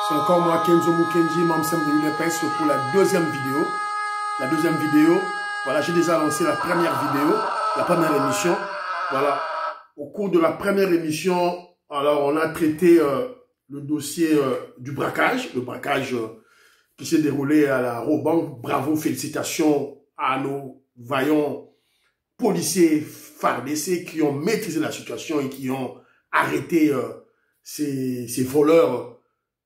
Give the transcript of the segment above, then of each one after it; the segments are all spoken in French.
C'est encore moi, Kenzo Mukenji, membre de l'UDPS pour la deuxième vidéo. La deuxième vidéo, voilà, j'ai déjà lancé la première vidéo, la première émission. Voilà, au cours de la première émission, alors on a traité le dossier du braquage, le braquage qui s'est déroulé à la Robank. Bravo, félicitations à nos vaillants policiers FARDC qui ont maîtrisé la situation et qui ont arrêté ces voleurs,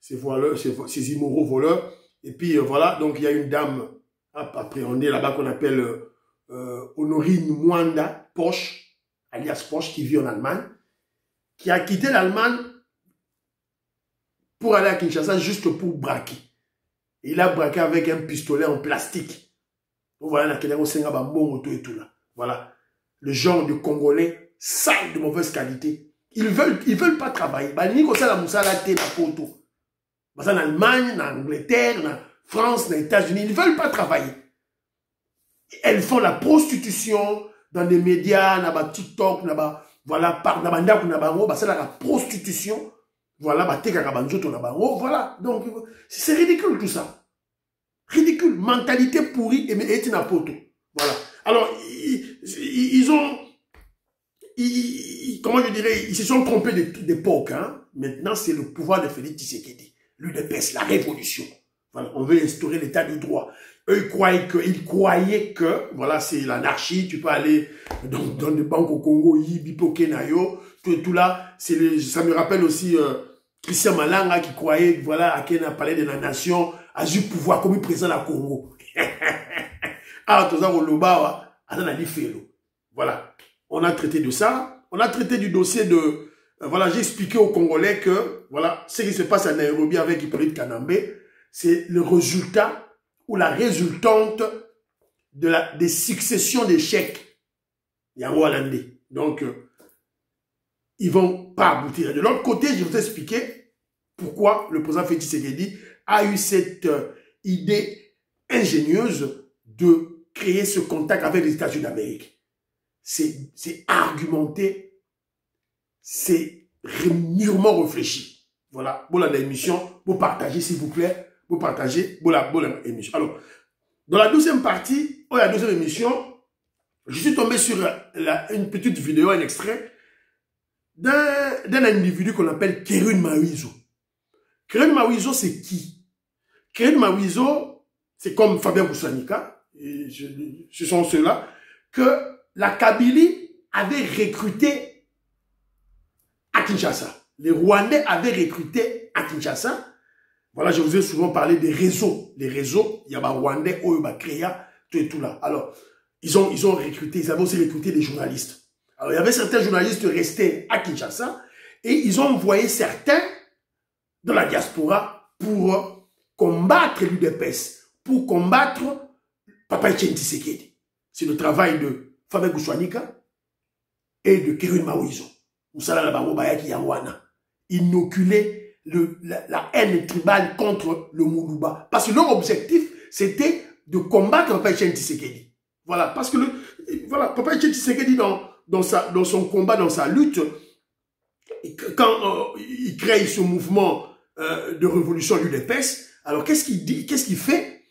ces immoraux voleurs. Et puis voilà, donc il y a une dame appréhendée là-bas qu'on appelle Honorine Mwanda Poche, alias Poche, qui vit en Allemagne, qui a quitté l'Allemagne pour aller à Kinshasa juste pour braquer. Et il a braqué avec un pistolet en plastique. Donc voilà, et tout là. Voilà, le genre de Congolais sales de mauvaise qualité. Ils veulent pas travailler. Ni comme ça la moussala té na poto. En Allemagne, en Angleterre, en France, en États-Unis, ils veulent pas travailler. Elles font la prostitution dans des médias, na ba TikTok, na ba voilà par na banda na bango, bah c'est la prostitution. Voilà, bah té ka banjoto na bango, voilà. Donc c'est ridicule tout ça. Ridicule, mentalité pourrie et na poto. Voilà. Alors ils ont comment je dirais, ils se sont trompés d'époque. Hein? Maintenant, c'est le pouvoir de Félix Tshisekedi, l'UDPS, la révolution. Voilà, on veut instaurer l'état de droit. Eux, ils croyaient que voilà, c'est l'anarchie. Tu peux aller dans des banques au Congo, Yibipo Kenayo, tout là. Ça me rappelle aussi Christian Malanga qui croyait, voilà, à Kenya, palais de la nation, a eu pouvoir comme président à Congo. Ah, tout ça, on l'a voilà. On a traité de ça. On a traité du dossier de... voilà, j'ai expliqué aux Congolais que, voilà, ce qui se passe à Nairobi avec Hippolyte Kanambe, c'est le résultat ou la résultante des successions d'échecs. Donc, ils vont pas aboutir. De l'autre côté, je vais vous expliquer pourquoi le président Félix Tshisekedi a eu cette idée ingénieuse de créer ce contact avec les États-Unis d'Amérique. C'est argumenté, c'est mûrement réfléchi. Voilà, bon la émission, vous partagez s'il vous plaît, vous partagez, bon la émission. Alors, dans la deuxième partie, la deuxième émission, je suis tombé sur une petite vidéo, un extrait d'un individu qu'on appelle Kerin Mawizo. Kerin Mawizo, c'est qui? Kerin Mawizo, c'est comme Fabien Boussanika, ce sont ceux-là, que la Kabylie avait recruté à Kinshasa. Les Rwandais avaient recruté à Kinshasa. Voilà, je vous ai souvent parlé des réseaux. Les réseaux, il y a des Rwandais, Oyoba, Créa, tout et tout là. Alors, ils ont recruté, ils avaient aussi recruté des journalistes. Alors, il y avait certains journalistes restés à Kinshasa et ils ont envoyé certains dans la diaspora pour combattre l'UDPS, pour combattre Papa Etienne Tshisekedi. C'est le travail de Fabien Boussanika et de Kerin Mawizo. Inoculer la haine tribale contre le Moulouba. Parce que leur objectif, c'était de combattre Papa Etienne Tshisekedi. Voilà, parce que voilà, Papa Etienne Tshisekedi, dans son combat, dans sa lutte, quand il crée ce mouvement de révolution à l'UDPS, alors qu'est-ce qu'il dit, qu'est-ce qu'il fait?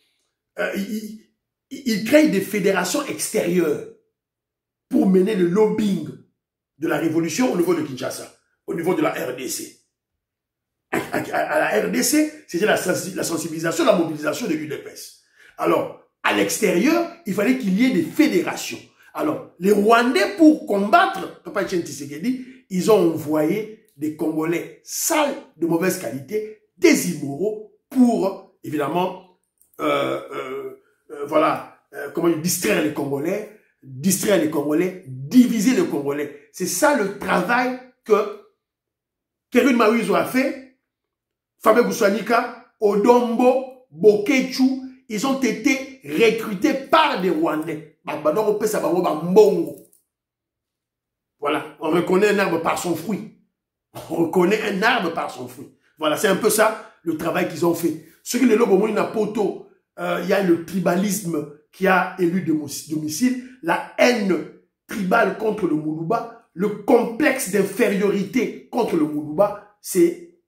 Il crée des fédérations extérieures pour mener le lobbying de la révolution au niveau de Kinshasa, au niveau de la RDC. À la RDC, c'était la sensibilisation, la mobilisation de l'UDPS. Alors, à l'extérieur, il fallait qu'il y ait des fédérations. Alors, les Rwandais, pour combattre Papa Etienne Tshisekedi, ils ont envoyé des Congolais sales, de mauvaise qualité, des immoraux, pour, évidemment, voilà, comment distraire les Congolais, diviser les Congolais. C'est ça le travail que Kerin Mawizo a fait. Fabien Boussanika, Odombo, Bokechu, ils ont été recrutés par des Rwandais. Voilà, on reconnaît un arbre par son fruit. On reconnaît un arbre par son fruit. Voilà, c'est un peu ça le travail qu'ils ont fait. Ce qui est le moment na poto, il y a le tribalisme qui a élu domicile, la haine tribale contre le Moulouba, le complexe d'infériorité contre le Moulouba, c'est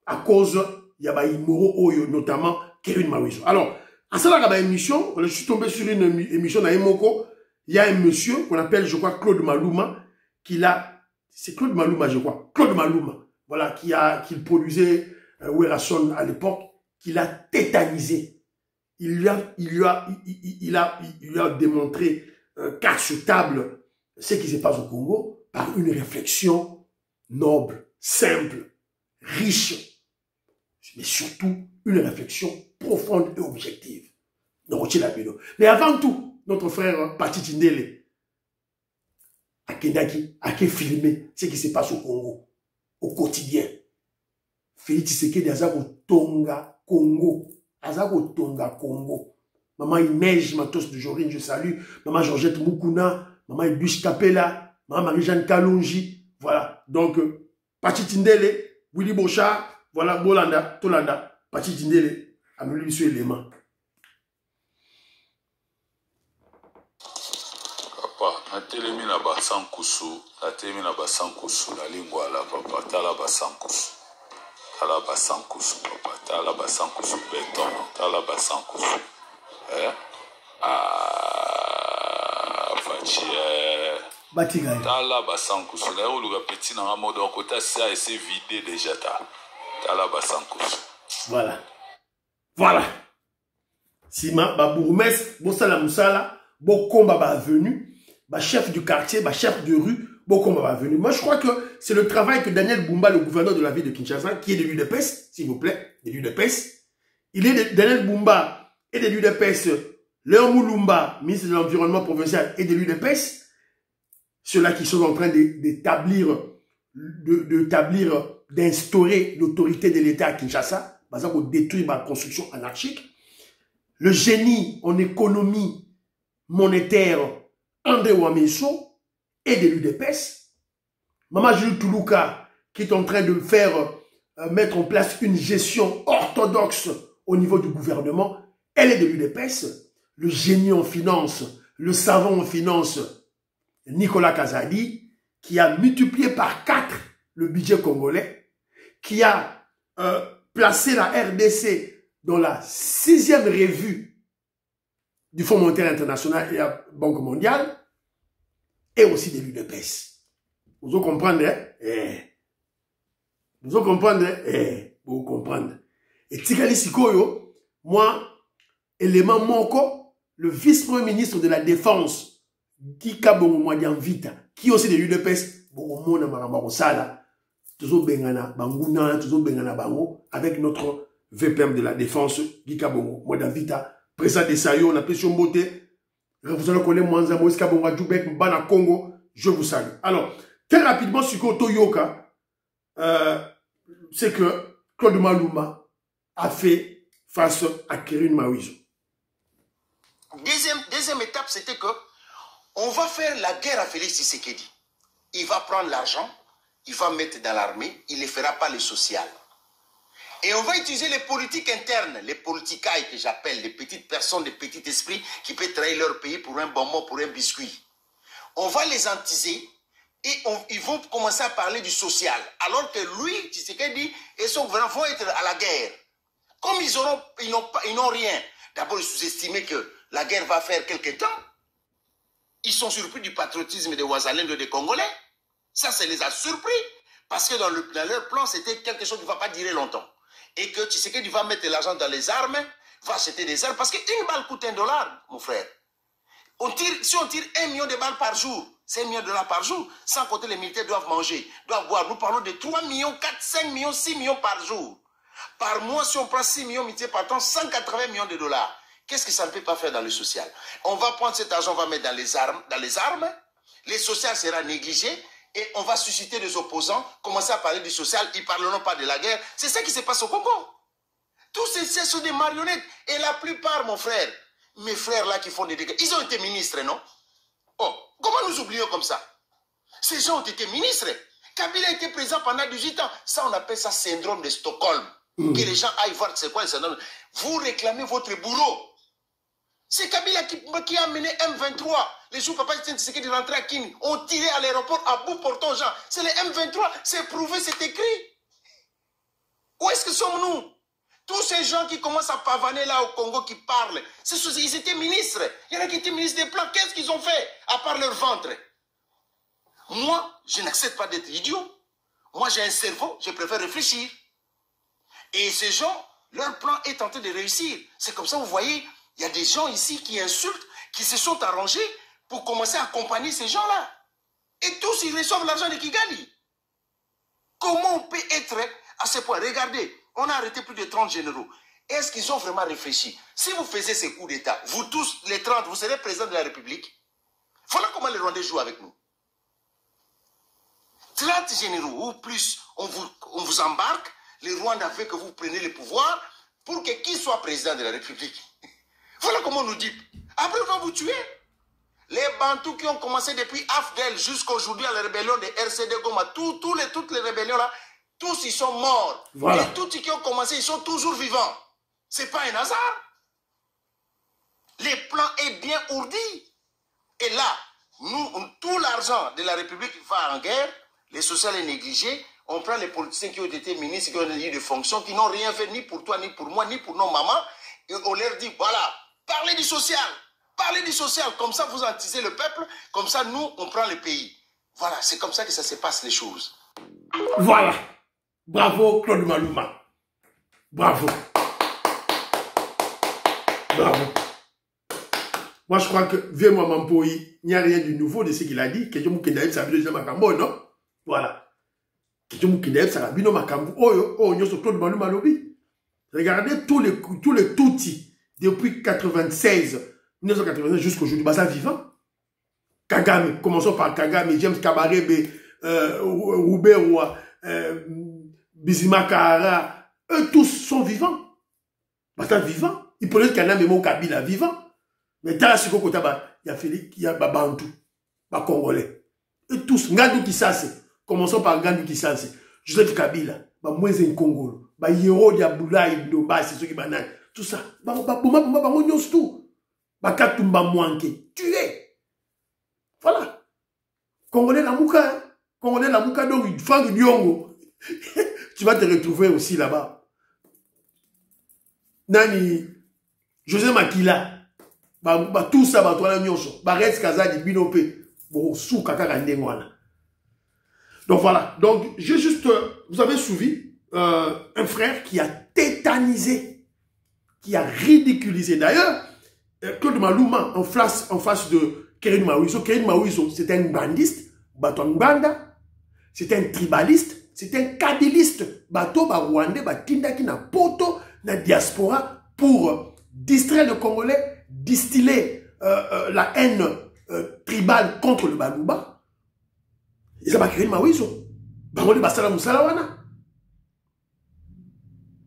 à cause il y a Imoro Oyo, notamment Kevin Mawiso. Alors, à ça, émission, je suis tombé sur une émission dans Emoko. Il y a un monsieur qu'on appelle, je crois, Claude Malouma, qui l'a. C'est Claude Malouma, je crois. Claude Malouma, voilà, qui produisait Werason à l'époque, qui l'a tétanisé. Il lui a démontré carte sur table ce qui se passe au Congo par une réflexion noble, simple, riche, mais surtout une réflexion profonde et objective. Donc, mais avant tout, notre frère Pati Tindele a filmé ce qui se passe au Congo, au quotidien. Félix Tshisekedi Azako Tonga Congo. Azako Tonga Congo. Maman Inège Matos de Jorine, je salue. Maman Georgette Mukuna. Maman Edwige Kapela. Maman Marie-Jeanne Kalonji. Voilà. Donc, Pati Tindele, Willy Bochard, voilà, Bolanda, Tolanda, Pati Tindele, Amélie sur élément. Na telemi na basankusu, na telemi na basankusu, na lingwa la papa, tala basankusu. Tala basankusu, papa, tala basankusu, béton, tala basankusu. Batigaï. Tala basankusu, na yo luga petit na mode en côté ça et c'est vidé déjà ta. Tala basankusu. Voilà. Voilà. Sima, ba bourgmestre, Bossala Moussala, Bokomba ba venu. Chef du quartier, chef de rue, beaucoup va venir. Moi, je crois que c'est le travail que Daniel Bumba, le gouverneur de la ville de Kinshasa, qui est de l'UDPS, s'il vous plaît, de l'UDPS. Il est de Daniel Bumba et de l'UDPS. Léon Moulumba, ministre de l'Environnement provincial, et de l'UDPS. Ceux-là qui sont en train d'instaurer l'autorité de l'État à Kinshasa, pour détruire ma construction anarchique. Le génie en économie monétaire, André Ouamesso et de l'UDPS. Maman Jules Toulouka, qui est en train de mettre en place une gestion orthodoxe au niveau du gouvernement, elle est de l'UDPS. Le génie en finance, le savant en finance, Nicolas Kazadi, qui a multiplié par 4 le budget congolais, qui a placé la RDC dans la 6e revue du Fonds monétaire international et la Banque mondiale, et aussi de l'UDPS. Vous comprenez, hein? Vous comprenez, vous comprenez. Et Tikali Sikoyo, moi, élément Moko, le vice-premier ministre de la Défense, qui Kabongo Mwadian Vita, qui aussi de l'UDPS, Bongomona Marambakosala, toujours Bengana, Banguna, toujours Bengana Bango, avec notre VPM de la Défense, qui Kabongo Mwadian Vita, président de Sayo, on a pris beauté. Vous allez connaître Mwanza, Moïse Kabonga, Djoubek, Mbana Congo. Je vous salue. Alors, très rapidement, sur Koto Yoka, c'est que Claude Malouma a fait face à Kevin Mawiso. Deuxième étape, c'était que on va faire la guerre à Félix Tshisekedi. Il va prendre l'argent, il va mettre dans l'armée, il ne fera pas le social. Et on va utiliser les politiques internes, les politicailles que j'appelle, les petites personnes, les petits esprits qui peuvent trahir leur pays pour un bonbon, pour un biscuit. On va les entiser et ils vont commencer à parler du social. Alors que lui, Tshisekedi et son gouvernement vont être à la guerre. Comme ils n'ont rien. D'abord, ils sous-estimaient que la guerre va faire quelque temps. Ils sont surpris du patriotisme des Ouazalendo des Congolais. Ça les a surpris. Parce que dans leur plan, c'était quelque chose qui ne va pas durer longtemps. Et que Tshisekedi va mettre l'argent dans les armes, va acheter des armes. Parce qu'une balle coûte $1, mon frère. Si on tire 1 million de balles par jour, c'est $1 million par jour, sans compter les militaires doivent manger, doivent boire. Nous parlons de 3 millions, 4, 5 millions, 6 millions par jour. Par mois, si on prend 6 millions multipliés par temps, 180 millions de dollars. Qu'est-ce que ça ne peut pas faire dans le social? On va prendre cet argent, on va mettre dans les armes. Les sociales sera négligé. Et on va susciter des opposants, commencer à parler du social, ils ne parleront pas de la guerre. C'est ça qui se passe au Congo. Tous ces sont des marionnettes. Et la plupart, mon frère, mes frères là qui font des dégâts, ils ont été ministres, non? Oh, comment nous oublions comme ça? Ces gens ont été ministres. Kabila a été président pendant 18 ans. Ça, on appelle ça syndrome de Stockholm. Que les gens aillent voir c'est quoi le syndrome. Vous réclamez votre boulot. C'est Kabila qui a amené M23. Les jours papa Tshisekedi de rentrer à Kini ont tiré à l'aéroport à bout portant gens. C'est les M23. C'est prouvé, c'est écrit. Où est-ce que sommes-nous? Tous ces gens qui commencent à pavaner là au Congo, qui parlent, ils étaient ministres. Il y en a qui étaient ministres des plans. Qu'est-ce qu'ils ont fait à part leur ventre? Moi, je n'accepte pas d'être idiot. Moi, j'ai un cerveau, je préfère réfléchir. Et ces gens, leur plan est en train de réussir. C'est comme ça, vous voyez, il y a des gens ici qui insultent, qui se sont arrangés pour commencer à accompagner ces gens-là. Et tous, ils reçoivent l'argent de Kigali. Comment on peut être à ce point? Regardez, on a arrêté plus de 30 généraux. Est-ce qu'ils ont vraiment réfléchi? Si vous faisiez ces coups d'État, vous tous, les 30, vous serez président de la République. Voilà comment les Rwandais jouent avec nous. 30 généraux ou plus, on vous embarque. Les Rwandais veulent que vous preniez le pouvoir pour que qui soit président de la République. Voilà comment on nous dit. Après, on va vous tuer. Les Bantous qui ont commencé depuis Afdel jusqu'à aujourd'hui à la rébellion de RCD Goma, toutes les rébellions là, tous ils sont morts. Voilà. Et tous qui ont commencé, ils sont toujours vivants. C'est pas un hasard. Les plans est bien ourdis. Et là, nous, tout l'argent de la République va en guerre, les sociaux est négligé, on prend les politiciens qui ont été ministres, qui ont eu des fonctions, qui n'ont rien fait ni pour toi, ni pour moi, ni pour nos mamans, et on leur dit, voilà, parlez du social. Parlez du social, comme ça vous antisez le peuple, comme ça nous, on prend le pays. Voilà, c'est comme ça que ça se passe les choses. Voilà. Bravo Claude Maluma. Bravo. Bravo. Moi je crois que, vieux moi Mampoï, il n'y a rien de nouveau de ce qu'il a dit. Que je m'occupe d'ailleurs, ça veut dire Makambo, non? Voilà. Que je m'occupe d'ailleurs, ça veut dire Makambo. Oh, nous sommes Claude Maluma lobby. Regardez tous les toutis depuis 1996 jusqu'à aujourd'hui, bah ça vivant. Kagame, commençons par Kagame, James Kabarebe, Rouben, Bizima Kahara, eux tous sont vivants. Bah ça vivant. Ils prenaient le Kaname Memo Kabila vivant. Mais dans la Sikoko Taba, il y a Félix, il y a Bantou, bah Congolais. Eux tous, Ngandou Kisase, commençons par Ngandou Kisase, Joseph Kabila, bah Mouezen Congolo, bah Yero Diaboulaye, Ndoba, c'est ceux qui banane. Tout ça. Tout. Bakatumba Mouanke. Tué. Voilà. Congolais la mouka. Hein? Congolais la mouka, donc Franck Diongo. Tu vas te retrouver aussi là-bas. Nani. José Makila. Tout ça, toi la nyonso. Barès Kazadi, Binope. Bon, sous kaka ndengwana. Donc voilà. Donc, j'ai juste. Vous avez suivi un frère qui a tétanisé. Qui a ridiculisé. D'ailleurs, Claude Maluma, en face de Kerin Mawiso, c'est un bandiste, Baton Banda, c'est un tribaliste, c'est un kabiliste, Bato, Rwandais, Batinda, qui n'a poto, na diaspora, pour distraire le Congolais, distiller la haine tribale contre le Balouba. Et ça va Kerin Mawiso. Bangole Basala Moussala Wana.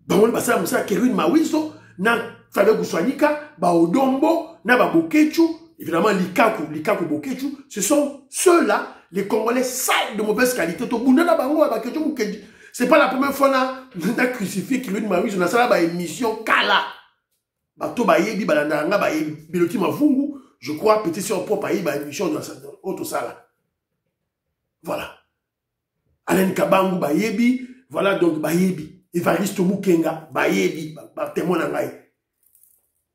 Bangole Basala Moussala, Kerin Mawiso, na Fabien Gouswanika, Odombo, na Bokechu, évidemment Likaku Bokechu, ce sont ceux-là, les Congolais sales de mauvaise qualité. C'est pas la première fois qu'on a crucifié Kirin Mawiso, on a ça là, émission Kala. Bato Bayebi, Balandanga, Bayebi, Biloti Mafungu, je crois, petit sur propre, Bayebi, émission dans autre salle. Voilà. Alain Kabangu, Bayebi, voilà donc Bayebi. Evaristo Mukenga, Bayebi, témoin Nangaï.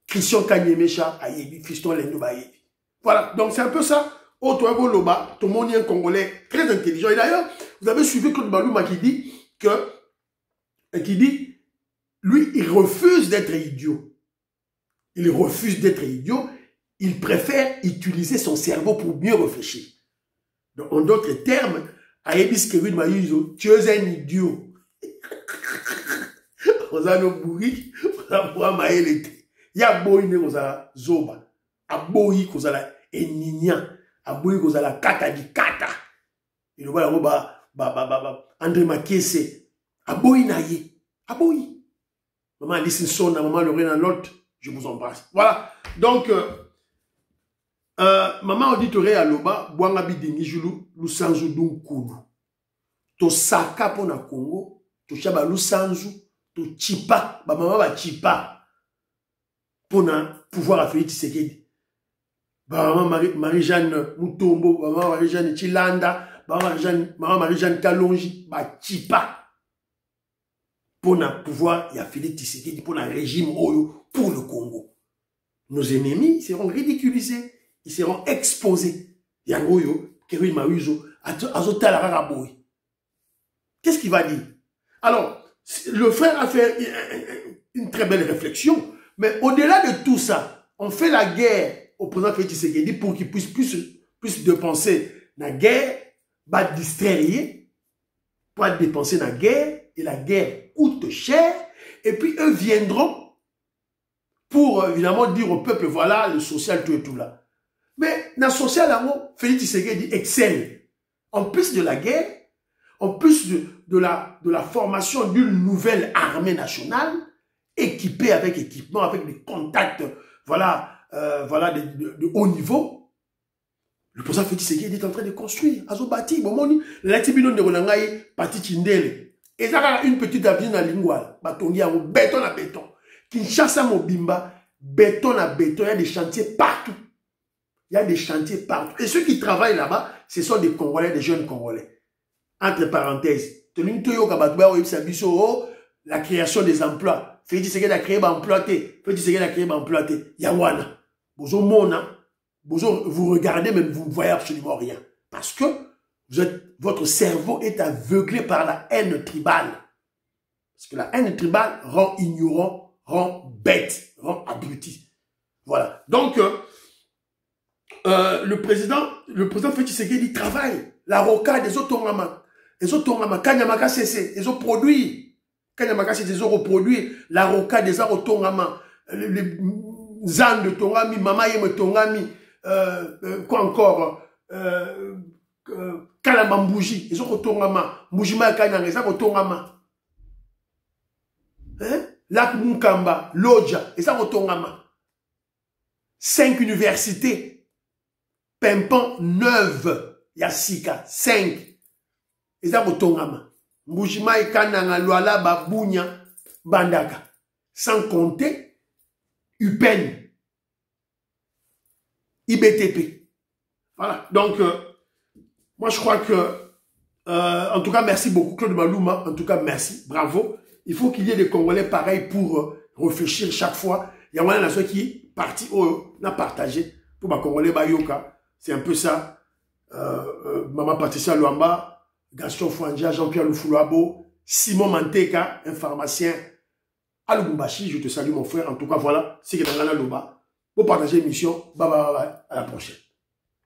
Christian Kanyemecha, Ayebi, Fiston Lendo Bayebi. Voilà, donc c'est un peu ça. Otoago Loba, tout le monde est un Congolais très intelligent. Et d'ailleurs, vous avez suivi Claude Maluma qui dit lui, il refuse d'être idiot. Il refuse d'être idiot. Il préfère utiliser son cerveau pour mieux réfléchir. Donc, en d'autres termes, Ayebi Skerid Maïso, tu es un idiot. Oza no bourri, oza boa maelete. Ya boyi ne oza zoba. Aboyi kozala eninya. Aboyi kozala kata di kata. Il va là André Makiese. Aboyi na ye. Aboyi. Maman Alice Nsona, maman Lorena Lot, je vous embrasse. Voilà. Donc, maman auditore à Loba, Boanga Bidingi Julu, Lusanzu Dunkulu. To saka pona Congo, to chaba Lusanzu. To chipa, maman va chipa pour pouvoir à Félix Tshisekedi. Maman Marie-Jeanne Mutombo, maman Marie-Jeanne Chilanda, maman Marie-Jeanne Kalonji, chipa pour le pouvoir, il y a Félix Tshisekedi, pour le régime Oyo, pour le Congo. Nos ennemis seront ridiculisés, ils seront exposés. Yangoyo, Kéry Mahuzo, Azota Lararaboui. Qu'est-ce qu'il va dire? Alors, le frère a fait une très belle réflexion, mais au-delà de tout ça, on fait la guerre au président Félix Tshisekedi pour qu'il puisse plus dépenser la guerre, va distraire, pour dépenser la guerre, et la guerre coûte cher, et puis eux viendront pour évidemment dire au peuple, voilà, le social, tout et tout là. Mais dans le social, Félix Tshisekedi excelle. En plus de la guerre, en plus de la formation d'une nouvelle armée nationale, équipée avec équipement, avec des contacts, voilà, de haut niveau, le président Félix Tshisekedi est en train de construire. Azobati, l'Atibino de Ronangaï, Pati Chindele. Et ça, une petite avenue dans Lingwal, Batongi, béton à béton. Kinshasa Mobimba, béton à béton, il y a des chantiers partout. Il y a des chantiers partout. Et ceux qui travaillent là-bas, ce sont des Congolais, des jeunes Congolais. Entre parenthèses, la création des emplois. Félix Tshisekedi a créé des emplois. Félix Tshisekedi a créé des emplois. Yawana. Vous regardez, mais vous ne voyez absolument rien. Parce que votre cerveau est aveuglé par la haine tribale. Parce que la haine tribale rend ignorant, rend bête, rend abruti. Voilà. Donc, le président Félix Tshisekedi travaille. La roca des Otongama. Les Otongama, Kanyamaka cessé. Les autres produits. Kanyamaka cessé, les autres produits. La roca des Otongama. Les Zan de Tongami, Mama Yeme Tongami. Quoi encore? Kalabambouji. Les autres Otongama. Moujima Kanyang, les autres Otongama. Lac Mukamba, Lodja, les autres Otongama. 5 universités. Pimpant 9, Yassika, 5. Et ça, Tongama. Mbujima et Kananga, Luala, Babunya, Bandaka. Sans compter, UPEN, IBTP. Voilà. Donc, moi, je crois que, en tout cas, merci beaucoup, Claude Malouma. En tout cas, merci. Bravo. Il faut qu'il y ait des Congolais pareils pour réfléchir chaque fois. Il y a une nation qui est partie, on a partagé pour ma Congolais Bayoka. C'est un peu ça. Maman Patricia Luamba, Gaston Fouandja, Jean-Pierre Lufulabo, Simon Manteka, un pharmacien. À Lubumbashi, je te salue mon frère. En tout cas, voilà, c'est que dans la Loba. Pour partager l'émission. Bye bye bye. À la prochaine.